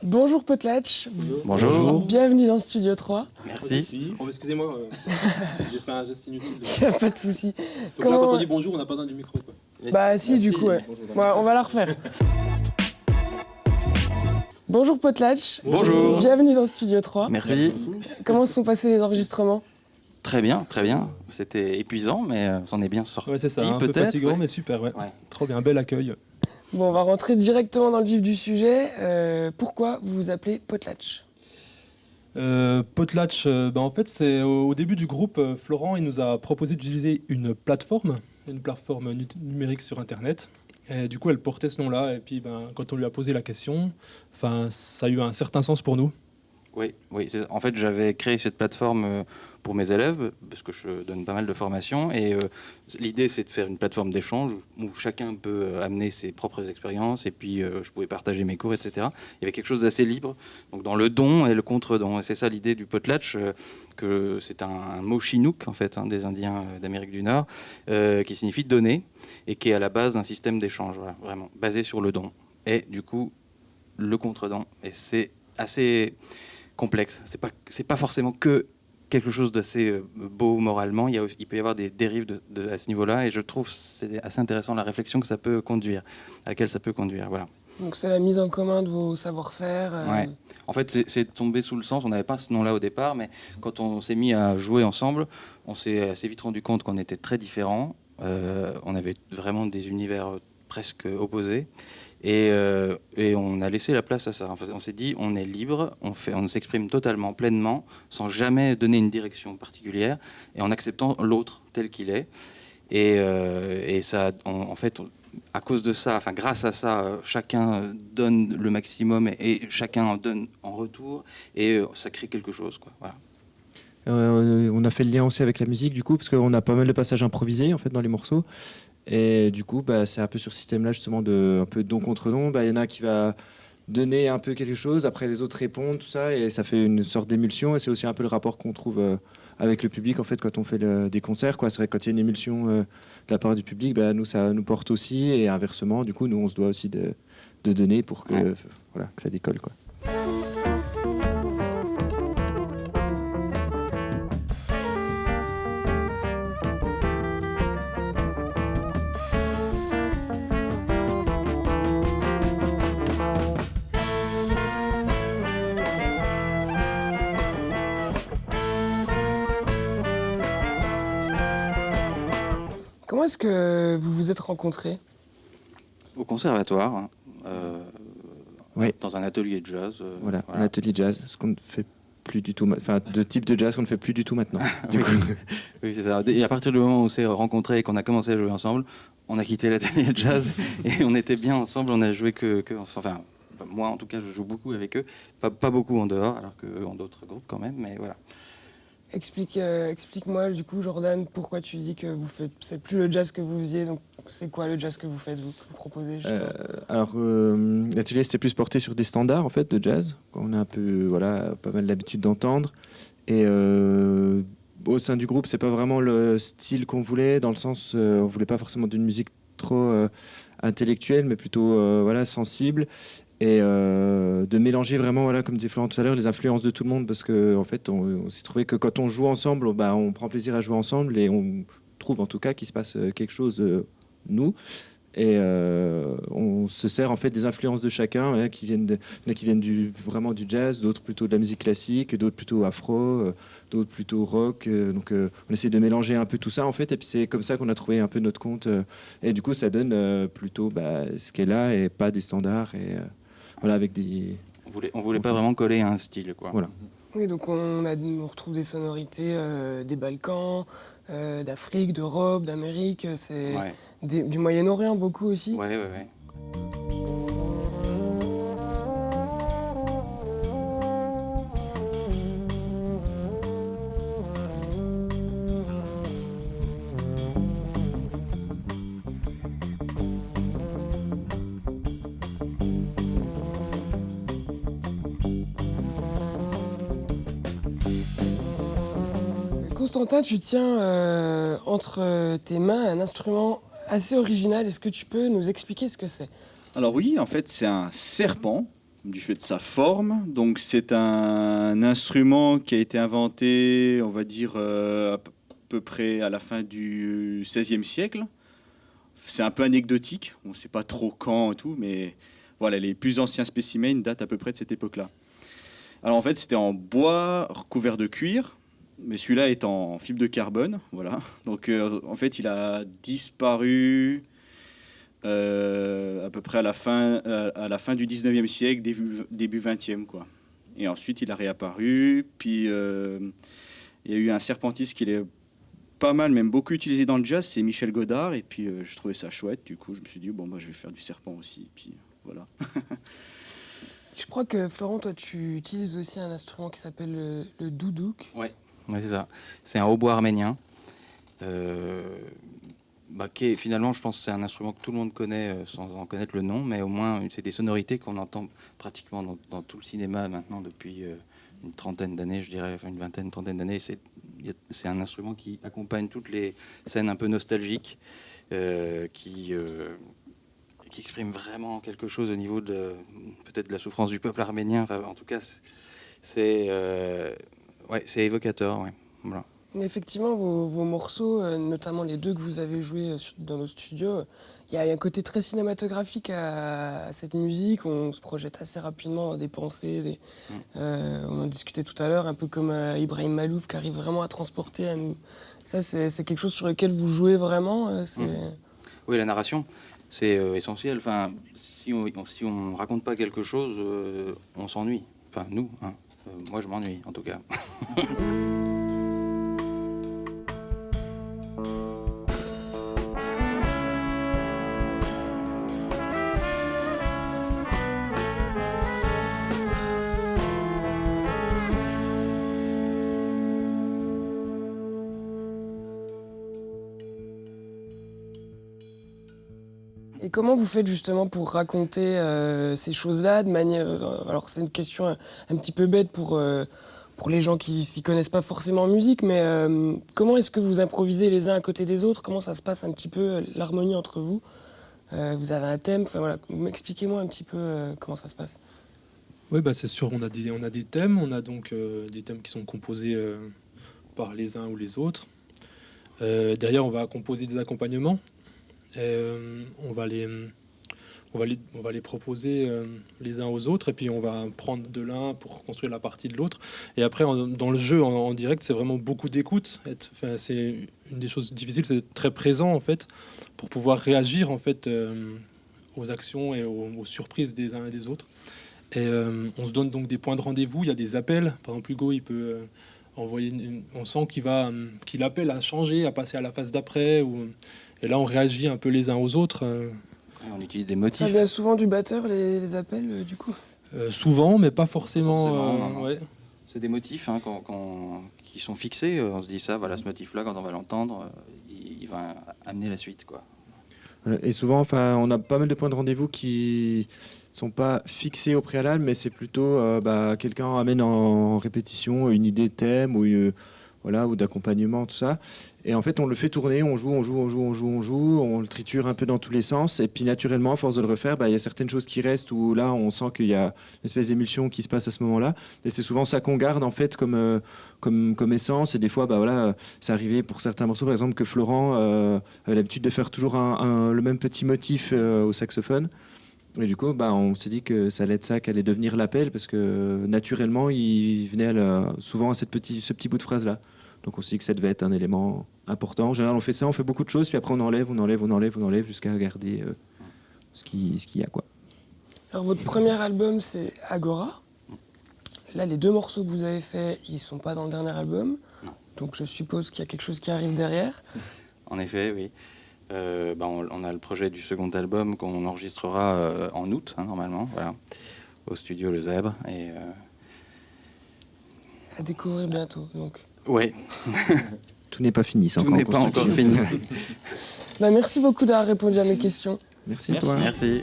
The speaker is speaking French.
Bonjour Potlatch. Bonjour. Bienvenue dans Studio 3. Merci. Oh, excusez-moi, j'ai fait un geste inutile. Il n'y a pas de souci. Donc là, quand on dit bonjour, on n'a pas besoin du micro, quoi. Bah si, du coup, ouais. Bonjour, Ouais, on va la refaire. Bonjour Potlatch. Bonjour. Bienvenue dans Studio 3. Merci. Comment se sont passés les enregistrements? Très bien, très bien. C'était épuisant, mais on s'en est bien sorti. Ouais, c'est ça, un peu peut-être. fatigant, Ouais. mais super, ouais. Ouais. Trop bien, bel accueil. Bon, on va rentrer directement dans le vif du sujet. Pourquoi vous vous appelez Potlatch? Potlatch, en fait, c'est au début du groupe, Florent, il nous a proposé d'utiliser une plateforme numérique sur Internet. Et du coup, elle portait ce nom-là. Et puis, quand on lui a posé la question, ça a eu un certain sens pour nous. Oui. En fait, j'avais créé cette plateforme pour mes élèves, parce que je donne pas mal de formations. Et l'idée, c'est de faire une plateforme d'échange où chacun peut amener ses propres expériences. Et puis, je pouvais partager mes cours, etc. Il y avait quelque chose d'assez libre, donc dans le don et le contre-don. Et c'est ça l'idée du potlatch, que c'est un mot chinook, en fait, des Indiens d'Amérique du Nord, qui signifie donner, et qui est à la base d'un système d'échange, voilà, vraiment, basé sur le don. Et du coup, le contre-don. Et c'est assez complexe. C'est pas forcément que quelque chose d'assez beau moralement. Il peut y avoir des dérives à ce niveau-là, et je trouve c'est assez intéressant la réflexion que ça peut conduire, à laquelle ça peut conduire. Voilà. Donc c'est la mise en commun de vos savoir-faire. Ouais. En fait, c'est tombé sous le sens. On n'avait pas ce nom-là au départ, mais quand on s'est mis à jouer ensemble, on s'est assez vite rendu compte qu'on était très différents. On avait vraiment des univers presque opposés. Et on a laissé la place à ça. En fait, on s'est dit, on est libre, on s'exprime totalement, pleinement, sans jamais donner une direction particulière, et en acceptant l'autre tel qu'il est. Et ça, en fait, à cause de ça, grâce à ça, chacun donne le maximum, et chacun en donne en retour, et ça crée quelque chose, quoi. Voilà. On a fait le lien aussi avec la musique, du coup, parce qu'on a pas mal de passages improvisés en fait dans les morceaux. Et du coup, c'est un peu sur ce système-là, justement, de un peu don contre don. Il y en a qui va donner un peu quelque chose, après les autres répondent, tout ça, et ça fait une sorte d'émulsion. Et c'est aussi un peu le rapport qu'on trouve avec le public, en fait, quand on fait des concerts, quoi. C'est vrai que quand il y a une émulsion de la part du public, nous, ça nous porte aussi, et inversement, du coup, nous, on se doit aussi de donner pour que, voilà, que ça décolle, quoi. Comment est-ce que vous vous êtes rencontrés? Au conservatoire, Oui. dans un atelier de jazz. Voilà, un atelier de jazz, ce qu'on ne fait plus du tout, de type de jazz qu'on ne fait plus du tout maintenant. Du coup. Oui, c'est ça. Et à partir du moment où on s'est rencontrés et qu'on a commencé à jouer ensemble, on a quitté l'atelier de jazz et on était bien ensemble. On a joué enfin, moi en tout cas, je joue beaucoup avec eux, pas beaucoup en dehors, alors qu'eux ont d'autres groupes quand même, mais voilà. Explique-moi du coup, Jordan, pourquoi tu dis que c'est plus le jazz que vous faisiez, donc c'est quoi le jazz que vous faites, que vous proposez justement? Alors, l'atelier c'était plus porté sur des standards en fait de jazz, qu'on a un peu, pas mal l'habitude d'entendre. Et au sein du groupe, c'est pas vraiment le style qu'on voulait, dans le sens, on voulait pas forcément d'une musique trop intellectuelle, mais plutôt sensible. Et de mélanger vraiment, comme disait Florent tout à l'heure, les influences de tout le monde, parce qu'en fait, on s'est trouvé que quand on joue ensemble, on prend plaisir à jouer ensemble, et on trouve en tout cas qu'il se passe quelque chose, nous. Et on se sert en fait des influences de chacun, qui viennent vraiment du jazz, d'autres plutôt de la musique classique, d'autres plutôt afro, d'autres plutôt rock. Donc on essaie de mélanger un peu tout ça en fait, et puis c'est comme ça qu'on a trouvé un peu notre compte. Et du coup, ça donne plutôt ce qu'est là, et pas des standards. Et avec des. On voulait pas vraiment coller à un style, quoi. Voilà. Oui, donc on retrouve des sonorités des Balkans, d'Afrique, d'Europe, d'Amérique, du Moyen-Orient beaucoup aussi. Ouais. Constantin, tu tiens entre tes mains un instrument assez original. Est-ce que tu peux nous expliquer ce que c'est? Alors oui, en fait, c'est un serpent du fait de sa forme. Donc c'est un instrument qui a été inventé, on va dire, à peu près à la fin du XVIe siècle. C'est un peu anecdotique, on ne sait pas trop quand et tout, mais voilà, les plus anciens spécimens datent à peu près de cette époque-là. Alors en fait, c'était en bois recouvert de cuir, mais celui-là est en fibre de carbone, voilà. Donc en fait, il a disparu à peu près à la fin du 19e siècle, début 20e, quoi. Et ensuite, il a réapparu, puis il y a eu un serpentiste qui est pas mal, même beaucoup utilisé dans le jazz, c'est Michel Godard, et puis je trouvais ça chouette, du coup je me suis dit bon, je vais faire du serpent aussi, et puis voilà. Je crois que Florent, toi tu utilises aussi un instrument qui s'appelle le doudouk. Ouais, c'est ça. C'est un hautbois arménien, qui est, finalement, je pense que c'est un instrument que tout le monde connaît sans en connaître le nom, mais au moins c'est des sonorités qu'on entend pratiquement dans tout le cinéma maintenant depuis une trentaine d'années, je dirais, enfin une vingtaine, trentaine d'années. C'est un instrument qui accompagne toutes les scènes un peu nostalgiques, qui exprime vraiment quelque chose au niveau de peut-être de la souffrance du peuple arménien. Enfin, en tout cas, c'est évocateur. Ouais. Voilà. Effectivement, vos morceaux, notamment les deux que vous avez joués dans nos studios, il y a un côté très cinématographique à cette musique. On se projette assez rapidement dans des pensées. On en discutait tout à l'heure, un peu comme Ibrahim Malouf qui arrive vraiment à transporter à nous. Ça, c'est quelque chose sur lequel vous jouez vraiment Oui, la narration, c'est essentiel. Enfin, si on raconte pas quelque chose, on s'ennuie. Enfin, nous, hein. Moi, je m'ennuie, en tout cas. Et comment vous faites justement pour raconter ces choses-là de manière... alors c'est une question un petit peu bête pour les gens qui s'y connaissent pas forcément en musique, mais comment est-ce que vous improvisez les uns à côté des autres? Comment ça se passe un petit peu, l'harmonie entre vous? Vous avez un thème, enfin voilà, expliquez-moi un petit peu comment ça se passe. Oui, c'est sûr, on a des thèmes, on a donc des thèmes qui sont composés par les uns ou les autres. Derrière, on va composer des accompagnements. On va les proposer les uns aux autres, et puis on va prendre de l'un pour construire la partie de l'autre. Et après, dans le jeu en direct, c'est vraiment beaucoup d'écoute. C'est une des choses difficiles, c'est d'être très présent en fait, pour pouvoir réagir en fait aux actions et aux surprises des uns et des autres. Et on se donne donc des points de rendez-vous. Il y a des appels. Par exemple, Hugo, il peut envoyer. On sent qu'il appelle à changer, à passer à la phase d'après. Et là, on réagit un peu les uns aux autres. On utilise des motifs. Ça vient souvent du batteur, les appels, du coup Souvent, mais pas forcément. Non. Ouais. C'est des motifs qui sont fixés. On se dit ça, voilà, ce motif-là, quand on va l'entendre, il va amener la suite, quoi. Et souvent, on a pas mal de points de rendez-vous qui sont pas fixés au préalable, mais c'est plutôt quelqu'un amène en répétition une idée de thème ou d'accompagnement, tout ça. Et en fait, on le fait tourner, on joue, on le triture un peu dans tous les sens. Et puis naturellement, à force de le refaire, il y a certaines choses qui restent où là, on sent qu'il y a une espèce d'émulsion qui se passe à ce moment-là. Et c'est souvent ça qu'on garde en fait comme essence. Et des fois, c'est arrivé pour certains morceaux, par exemple, que Florent avait l'habitude de faire toujours le même petit motif au saxophone. Et du coup, on s'est dit que ça allait être ça qu'allait devenir l'appel, parce que naturellement, il venait souvent à ce petit bout de phrase-là. Donc on s'est dit que ça devait être un élément important. En général, on fait ça, on fait beaucoup de choses, puis après on enlève jusqu'à garder ce qu'il y a, quoi. Alors votre premier album, c'est Agora. Là, les deux morceaux que vous avez faits, ils sont pas dans le dernier album. Non. Donc je suppose qu'il y a quelque chose qui arrive derrière. En effet, oui. On a le projet du second album qu'on enregistrera en août, normalement, voilà, au studio Le Zèbre. Et, à découvrir bientôt, donc. Ouais. Tout n'est pas fini, c'est Tout encore n'est pas encore fini. Merci beaucoup d'avoir répondu à mes questions. Merci à toi. Merci.